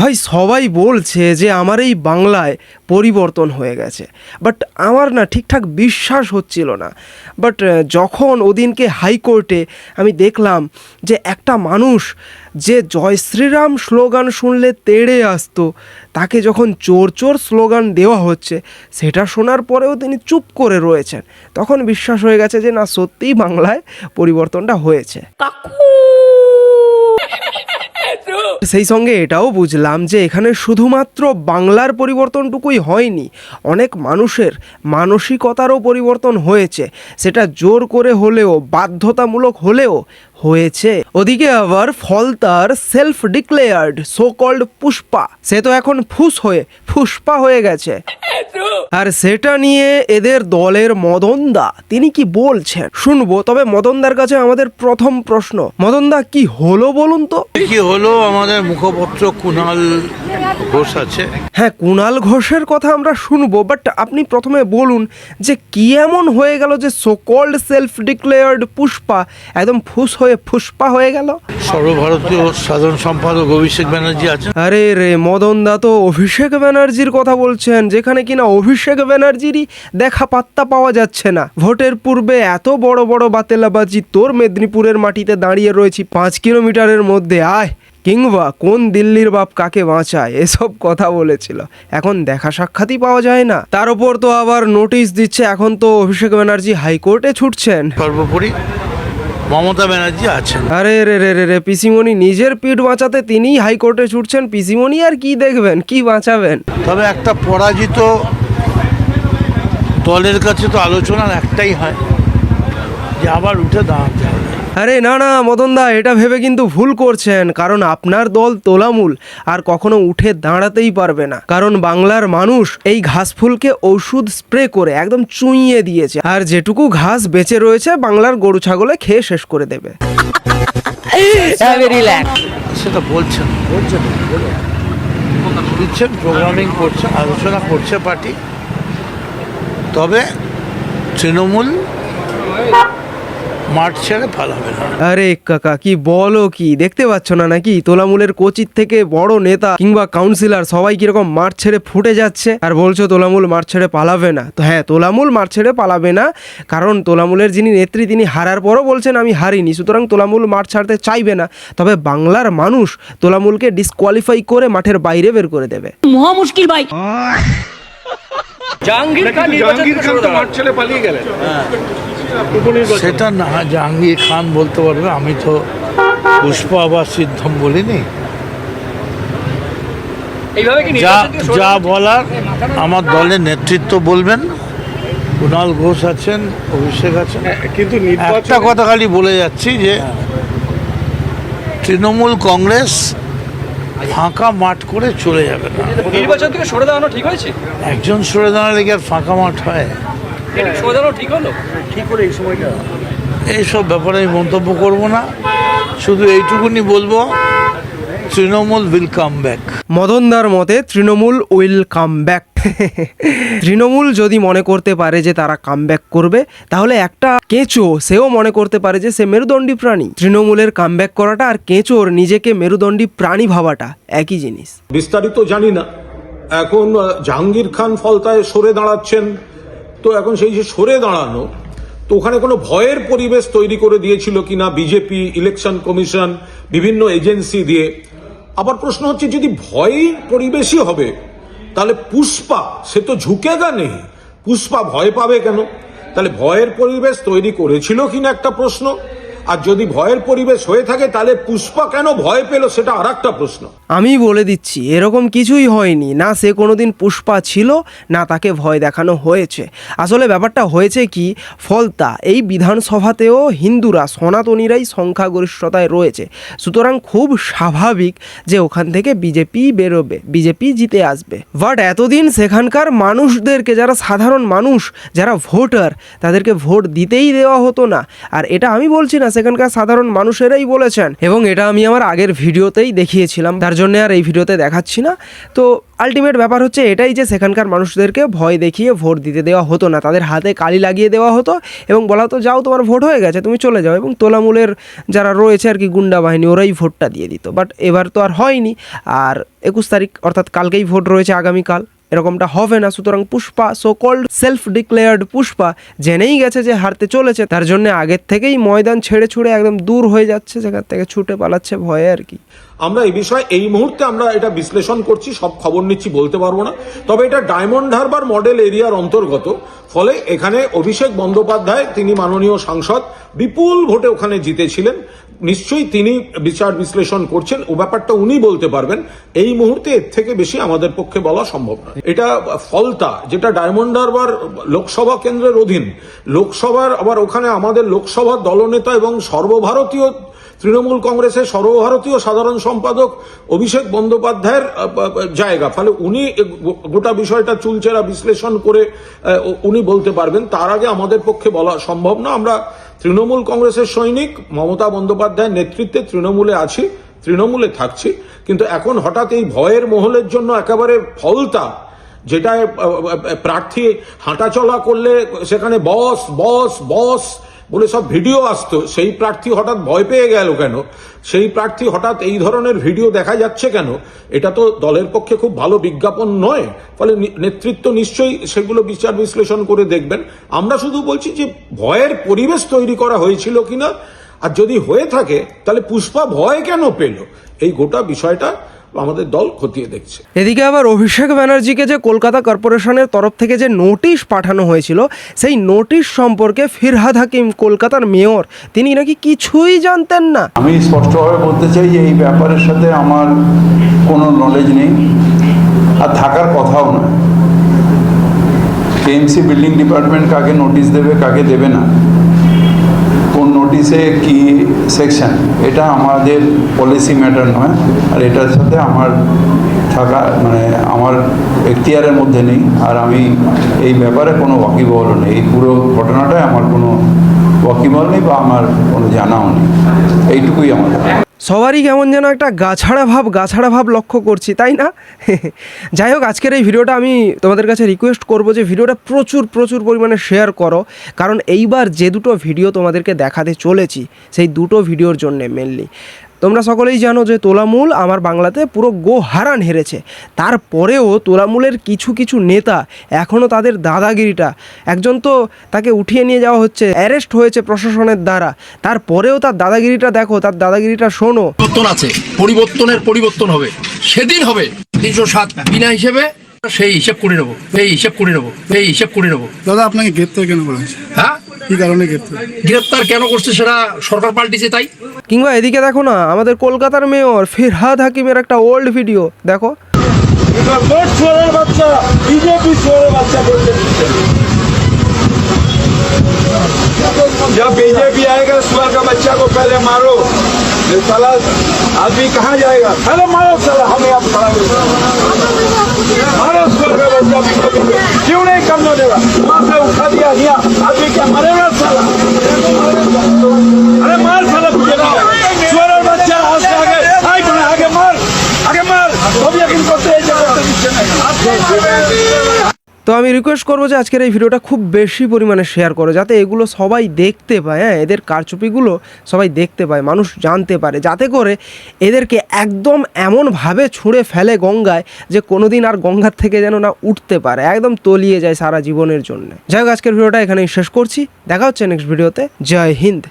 ভাই সবাই বলছে যে আমার এই বাংলায় পরিবর্তন হয়ে গেছে, বাট আমার না ঠিকঠাক বিশ্বাস হচ্ছিল না। বাট যখন ওদিনকে হাইকোর্টে আমি দেখলাম যে একটা মানুষ যে জয় শ্রীরাম স্লোগান শুনলে তেড়ে আসতো, তাকে যখন চোর চোর স্লোগান দেওয়া হচ্ছে সেটা শোনার পরেও তিনি চুপ করে রয়েছেন, তখন বিশ্বাস হয়ে গেছে যে না, সত্যিই বাংলায় পরিবর্তনটা হয়েছে। সেই সঙ্গে এটাও বুঝলাম যে এখানে শুধুমাত্র বাংলার পরিবর্তনটুকুই হয়নি, অনেক মানুষের মানসিকতারও পরিবর্তন হয়েছে, সেটা জোর করে হলেও বাধ্যতামূলক হলেও হয়েছে। ওদিকে আবার ফলতার self declared so called Pushpa, সে তো এখন ফুসপা হয়ে গেছে। আর সেটা নিয়ে এদের দলের মদনদা তিনি কি বলছেন শুনবো। তবে মদনদার কাছে আমাদের প্রথম প্রশ্ন, মদনদা কি হলো বলুন তো? কি হলো, আমাদের মুখপত্র কুণাল ঘোষ আছে। হ্যাঁ, কুণাল ঘোষের কথা আমরা শুনবো, বাট আপনি প্রথমে বলুন যে কি এমন হয়ে গেল যে so called self declared Pushpa একদম ফুসপা হয়ে গেল। সর্বভারতীয় সাধারণ সম্পাদক অভিষেক ব্যানার্জি আছেন। আরে রে, মদনদা তো অভিষেক ব্যানার্জির কথা বলছেন, যেখানে কিনা অভিষেক ব্যানার্জিরই দেখা পাত্তা পাওয়া যাচ্ছে না। ভোটের পূর্বে এত বড় বড় বাতেলাবাজি, তোর মেদিনীপুরের মাটিতে দাঁড়িয়ে রয়েছি 5 কিলোমিটারের মধ্যে আয়, কিংবা কোন দিল্লির বাপ কাকে বাঁচায়, এসব কথা বলেছিল। এখন দেখা সাক্ষাৎই পাওয়া যায় না। তার উপর তো আবার নোটিশ দিচ্ছে, এখন তো অভিষেক ব্যানার্জি হাইকোর্টে ছুটছেন। সর্বোপরি মমতা ব্যানার্জি আছেন। আরে রে রে রে রে, পিসিমণি নিজের পিঠ বাঁচাতে তিনিই হাইকোর্টে ছুটছেন। পিসিমণি আর কি দেখবেন, কি বাঁচাবেন? তবে একটা পরাজিত দলের কাছে তো আলোচনার একটাই হয় যে আবার উঠে দাঁড়াতে হবে। আরে না না মদনদা, এটা ভেবে কিন্তু ভুল করছেন, কারণ আপনার দল তোলামূল আর কখনো উঠে দাঁড়াতেই পারবে না। কারণ বাংলার মানুষ এই ঘাস ফুলকে ওষুধ স্প্রে করে একদম চুইয়ে দিয়েছে, আর যেটুকু ঘাস বেঁচে রয়েছে বাংলার গরু ছাগলে খেয়ে শেষ করে দেবে। সেটা বলছেন দিচ্ছেন, প্রোগ্রামিং করছে, আলোচনা করছে পার্টি। তবে তৃণমূল মাঠ ছেড়ে পালাবে না। আরে কাকা কি বলো, কি দেখতে পাচ্ছ না নাকি তোলামূলের কোচির থেকে বড় নেতা কিংবা কাউন্সিলর সবাই কিরকম মাঠ ছেড়ে ফুটে যাচ্ছে, আর বলছো তোলামূল মাঠ ছেড়ে পালাবে না? তো হ্যাঁ, তোলামূল মাঠ ছেড়ে পালাবে না, কারণ তোলামূলের যিনি নেত্রী তিনি হারার পরও বলছেন আমি হারিনি, সুতরাং তোলামূল মাঠ ছাড়তে চাইবে না। তবে বাংলার মানুষ তোলামূলকে ডিসকোয়ালিফাই করে মাঠের বাইরে বের করে দেবে। মহা মুশকিল ভাই। জাহাঙ্গীর খান তো মাঠ ছেড়ে পালিয়ে গেলেন। সেটা না, জাহাঙ্গীর খান বলতে পারবে, আমি তো পুষ্পা আবার সিদ্ধম বলিনি। যা বলার আমার দলের নেতৃত্ব বলবেন, কুণাল ঘোষ আছেন, অভিষেক আছেন। কিন্তু একটা কথা খালি বলে যাচ্ছি যে তৃণমূল কংগ্রেস ফাঁকা মাঠ করে চলে যাবে না। নির্বাচন থেকে সরে দাঁড়ানো ঠিক হয়েছে? একজন সরে দাঁড়ালে কি আর ফাঁকা মাঠ হয়? সরে দাঁড়ানো ঠিক হলো? ঠিক করে এই সময়টা এইসব ব্যাপারে আমি মন্তব্য করব না, শুধু এইটুকুনি বলবো তৃণমূল উইল কাম ব্যাক। মদনদার মতে Trinamool will come back. Trinamool যদি মনে করতে পারে যে তারা কামব্যাক করবে, তাহলে একটা কেঁচো সেও মনে করতে পারে যে সে মেরুদণ্ডী প্রাণী। তৃণমূলের কামব্যাক করাটা আর কেঁচোর নিজেকে মেরুদণ্ডী প্রাণী ভাবাটা একই জিনিস। বিস্তারিত জানি না। এখন জাহাঙ্গীর খান ফলতায় সরে দাঁড়াচ্ছেন, তো এখন সেই যে সরে দাঁড়ানো, তো ওখানে কোনো ভয়ের পরিবেশ তৈরি করে দিয়েছিল কিনা বিজেপি, ইলেকশন কমিশন, বিভিন্ন এজেন্সি দিয়ে। আবার প্রশ্ন হচ্ছে, যদি ভয়ের পরিবেশই হবে তাহলে পুষ্পা সে তো ঝুঁকেগা নেই, পুষ্পা ভয় পাবে কেন? তাহলে ভয়ের পরিবেশ তৈরি করেছিল কিনা একটা প্রশ্ন, আর যদি ভয়ের পরিবেশ হয়ে থাকে তাহলে পুষ্পা কেন ভয় পেল সেটা আর একটা প্রশ্ন। আমি বলে দিচ্ছি, এরকম কিছুই হয়নি, না সে কোনোদিন পুষ্পা ছিল, না তাকে ভয় দেখানো হয়েছে। আসলে ব্যাপারটা হয়েছে কি, ফলতা এই বিধানসভাতেও হিন্দুরা, সনাতনীরাই সংখ্যাগরিষ্ঠতায় রয়েছে, সুতরাং খুব স্বাভাবিক যে ওখান থেকে বিজেপি বেরোবে, বিজেপি জিতে আসবে। বাট এতদিন সেখানকার মানুষদেরকে, যারা সাধারণ মানুষ, যারা ভোটার, তাদেরকে ভোট দিতেই দেওয়া হতো না। আর এটা আমি বলছি না সেখানকার সাধারণ মানুষেরাই বলেছেন, এবং এটা আমি আমার আগের ভিডিওতেই দেখিয়েছিলাম, তার জন্য আর এই ভিডিওতে দেখাচ্ছি না। তো আলটিমেট ব্যাপার হচ্ছে এটাই যে সেখানকার মানুষদেরকে ভয় দেখিয়ে ভোট দিতে দেওয়া হতো না, তাদের হাতে কালি লাগিয়ে দেওয়া হতো এবং বলা হতো যাও তোমার ভোট হয়ে গেছে তুমি চলে যাও, এবং তোলামূলের যারা রয়েছে আর কি গুন্ডা বাহিনী ওরাই ভোটটা দিয়ে দিত। বাট এবার তো আর হয়নি, আর 21 তারিখ অর্থাৎ কালকেই ভোট রয়েছে, আগামীকাল এরকমটা হবে না। সুতরাং Pushpa, so called self declared Pushpa জেনেই গেছে যে হারতে চলেছে, তার জন্য আগের থেকেই ময়দান ছেড়ে ছুড়ে একদম দূর হয়ে যাচ্ছে, সেখান থেকে ছুটে পালাচ্ছে ভয়ে আর কি। আমরা এই বিষয়ে এই মুহূর্তে আমরা এটা বিশ্লেষণ করছি, সব খবর নিচ্ছি বলতে পারবো না, তবে এটা ডায়মন্ড হারবার মডেল এরিয়ার অন্তর্গত, ফলে এখানে অভিষেক বন্দ্যোপাধ্যায় তিনি মাননীয় সাংসদ বিপুল ভোটে ওখানে জিতেছিলেন, নিশ্চয়ই তিনি বিচার বিশ্লেষণ করছেন, ও ব্যাপারটা উনি বলতে পারবেন। এই মুহূর্তে এর থেকে বেশি আমাদের পক্ষে বলা সম্ভব নয়। এটা ফলতা, যেটা ডায়মন্ড হারবার লোকসভা কেন্দ্রের অধীন, লোকসভার আবার ওখানে আমাদের লোকসভার দলনেতা এবং সর্বভারতীয় তৃণমূল কংগ্রেসের সর্বভারতীয় সাধারণ সম্পাদক অভিষেক বন্দ্যোপাধ্যায়ের জায়গা, ফলে উনি গোটা বিষয়টা চুলচেরা বিশ্লেষণ করে উনি বলতে পারবেন, তার আগে আমাদের পক্ষে বলা সম্ভব না। আমরা তৃণমূল কংগ্রেসের সৈনিক, মমতা বন্দ্যোপাধ্যায়ের নেতৃত্বে তৃণমূলে আছি, তৃণমূলে থাকছি, কিন্তু এখন হঠাৎ এই ভয়ের মহলের জন্য একেবারে ফলতা, যেটা প্রার্থী হাঁটাচলা করলে সেখানে বস বস বস বলে সব ভিডিও আসতো, সেই প্রার্থী হঠাৎ ভয় পেয়ে গেল কেন, সেই প্রার্থী হঠাৎ এই ধরনের ভিডিও দেখা যাচ্ছে কেন, এটা তো দলের পক্ষে খুব ভালো বিজ্ঞাপন নয়। ফলে নেতৃত্ব নিশ্চয়ই সেগুলো বিচার বিশ্লেষণ করে দেখবেন। আমরা শুধু বলছি যে ভয়ের পরিবেশ তৈরি করা হয়েছিল কিনা, আর যদি হয়ে থাকে তাহলে পুষ্পা ভয় কেন পেল, এই গোটা বিষয়টা আমাদের দল খতিয়ে দেখছে। এদিকে আবার অভিষেক ব্যানার্জিকে যে কলকাতা কর্পোরেশনের তরফ থেকে যে নোটিশ পাঠানো হয়েছিল, সেই নোটিশ সম্পর্কে ফিরহাদ হাকিম, কলকাতার মেয়র, তিনি নাকি কিছুই জানতেন না। আমি স্পষ্টভাবে বলতে চাই যে এই ব্যাপারের সাথে আমার কোনো নলেজ নেই, আর থাকার কথাও না। কেএমসি বিল্ডিং ডিপার্টমেন্ট কাকে নোটিশ দেবে কাকে দেবে না, কোন নোটিশে কি সেকশন, এটা আমাদের পলিসি ম্যাটার নয়, আর এটার সাথে আমার থাকা মানে আমার এখতিয়ারের মধ্যে নেই, আর আমি এই ব্যাপারে কোনো ওয়াকিবহল নেই। এই পুরো ঘটনাটায় আমার কোনো ওয়াকিবহল নেই বা আমার কোনো জানাও নেই, এইটুকুই আমাদের। সবারই কেমন যেন একটা গাছাড়া ভাব লক্ষ্য করছি, তাই না? যাই হোক, আজকের এই ভিডিওটা আমি তোমাদের কাছে রিকোয়েস্ট করব যে ভিডিওটা প্রচুর পরিমাণে শেয়ার করো, কারণ এইবার যে দুটো ভিডিও তোমাদেরকে দেখাতে চলেছি সেই দুটো ভিডিওর জন্যে মেনলি। তোমরা সকলেই জানো যে তোলামূল আমার বাংলাতে পুরো হারান হেরেছে, তারপরেও তোলামূলের কিছু নেতা এখনও তাদের দাদাগিরিটা, একজন তো তাকে উঠিয়ে নিয়ে যাওয়া হচ্ছে, অ্যারেস্ট হয়েছে প্রশাসনের দ্বারা, তারপরেও তার দাদাগিরিটা দেখো, তার দাদাগিরিটা শোনো। পরিবর্তন আছে, পরিবর্তন হবে, সেদিন হবে 307 বিনা হিসেবে সেই হিসাব করে নেবো। দাদা আপনাকে গ্রেপ্তার কেন বলা হয়েছে? হ্যাঁ, কি কারণে গ্রেপ্তার কেন করছে সেটা সরকার পাল্টিছে তাই। কিংবা এদিকে দেখো না, আমাদের কলকাতার মেয়র ফিরহাদ হাকিমের একটা ওল্ড ভিডিও দেখো। जब बीजेपी आएगा सुअर का बच्चा को पहले मारो, साला आदमी कहाँ जाएगा? पहले मारो साला, हमें आप खड़ा मारो सुअर का बच्चा बीजेपी को, क्यों नहीं करने देगा? वहाँ से उठा दिया गया, आदमी क्या मरेगा साला? अरे मार साला, सुअर का बच्चा हाथ से आगे मार, सब यकीन करते हैं। তো আমি রিকোয়েস্ট করবো যে আজকের এই ভিডিওটা খুব বেশি পরিমাণে শেয়ার করো, যাতে এগুলো সবাই দেখতে পায়, হ্যাঁ, এদের কারচুপিগুলো সবাই দেখতে পায়, মানুষ জানতে পারে, যাতে করে এদেরকে একদম এমনভাবে ছুঁড়ে ফেলে গঙ্গায় যে কোনো দিন আর গঙ্গার থেকে যেন না উঠতে পারে, একদম তলিয়ে যায় সারা জীবনের জন্য। যাই হোক, আজকের ভিডিওটা এখানেই শেষ করছি, দেখা হচ্ছে নেক্সট ভিডিওতে। জয় হিন্দ।